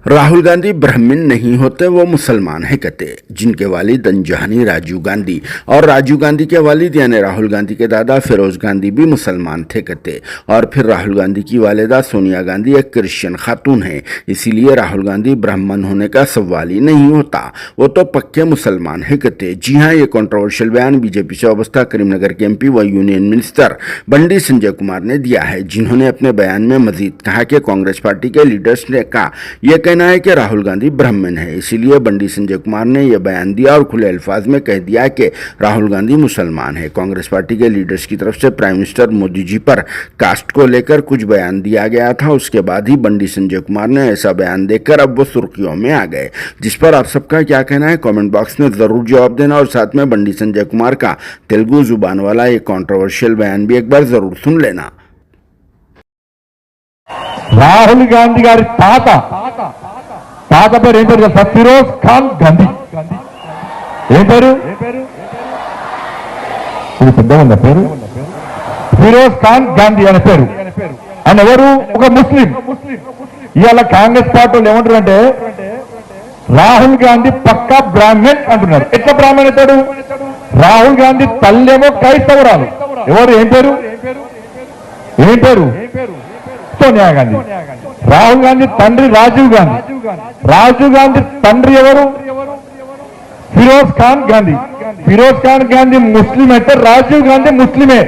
राहुल गांधी ब्राह्मण नहीं होते, वो मुसलमान है कहते। जिनके वालिद अनजहानी राजीव गांधी और राजीव गांधी के वालिद यानी राहुल गांधी के दादा फिरोज गांधी भी मुसलमान थे कहते। और फिर राहुल गांधी की वालिदा सोनिया गांधी एक क्रिश्चियन खातून है, इसीलिए राहुल गांधी ब्राह्मण होने का सवाल ही नहीं होता, वो तो पक्के मुसलमान है कहते। जी हाँ, ये कंट्रोवर्शियल बयान बीजेपी से वाबस्ता करीमनगर के एमपी व यूनियन मिनिस्टर बंडी संजय कुमार ने दिया है, जिन्होंने अपने बयान में मजीद कहा कि कांग्रेस पार्टी के लीडर्स ने कहा यह कहना है कि राहुल गांधी ब्राह्मण है, इसीलिए बंडी संजय कुमार ने यह बयान दिया और खुले अल्फाज में कह दिया कि राहुल गांधी मुसलमान है। कांग्रेस पार्टी के लीडर्स की तरफ से प्राइम मिनिस्टर मोदी जी पर कास्ट को लेकर कुछ बयान दिया गया था, उसके बाद ही बंडी संजय कुमार ने ऐसा बयान देकर अब वो सुर्खियों में आ गए। जिस पर आप सबका क्या कहना है कमेंट बॉक्स में जरूर जवाब देना और साथ में बंडी संजय कुमार का तेलुगु जुबान वाला एक कंट्रोवर्शियल बयान भी एक बार जरूर सुन लेना। राहुल गांधी गारी తాత పేరు ఏం పేరు తెలుసా? ఫిరోజ్ ఖాన్ గాంధీ. ఏం పేరు? ఇది పెద్దగా ఉందా పేరు? ఫిరోజ్ ఖాన్ గాంధీ అనే పేరు. ఆయన ఎవరు? ఒక ముస్లిం. ఇవాళ కాంగ్రెస్ పార్టీ ఏమంటారు అంటే రాహుల్ గాంధీ పక్కా బ్రాహ్మణ్ అంటున్నారు. ఎట్లా బ్రాహ్మణ్ అవుతాడు? రాహుల్ గాంధీ తల్లేమో క్రైస్తవురాలు. ఎవరు? ఏం పేరు? ఏం పేరు? సోనియా గాంధీ. రాహుల్ గాంధీ తండ్రి రాజీవ్ గాంధీ. రాజీవ్ గాంధీ తండ్రి ఎవరు? ఫిరోజ్ ఖాన్ గాంధీ. ఫిరోజ్ ఖాన్ గాంధీ ముస్లిం అయితే రాజీవ్ గాంధీ ముస్లిమే.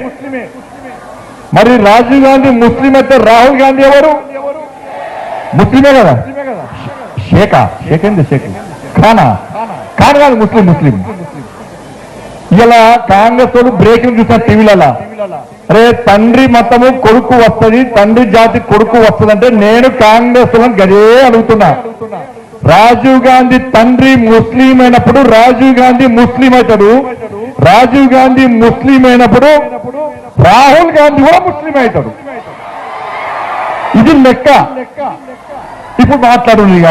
మరి రాజీవ్ గాంధీ ముస్లిం అయితే రాహుల్ గాంధీ ఎవరు? ముస్లిమే కదా. షేకా షేక్ ఏంది? షేక్ ఖానా ఖాన్ కాదు, ముస్లిం. ఇలా కాంగ్రెస్ వాళ్ళు బ్రేకింగ్ చూసారు టీవీలలో. అరే తండ్రి మతము కొడుకు వస్తుంది, తండ్రి జాతి కొడుకు వస్తుంది అంటే నేను కాంగ్రెస్ గదే అడుగుతున్నా. రాజీవ్ గాంధీ తండ్రి ముస్లిం అయినప్పుడు రాజీవ్ గాంధీ ముస్లిం అవుతాడు. రాజీవ్ గాంధీ ముస్లిం అయినప్పుడు రాహుల్ గాంధీ కూడా ముస్లిం అవుతాడు. ఇది లెక్క. ఇప్పుడు మాట్లాడు ఇక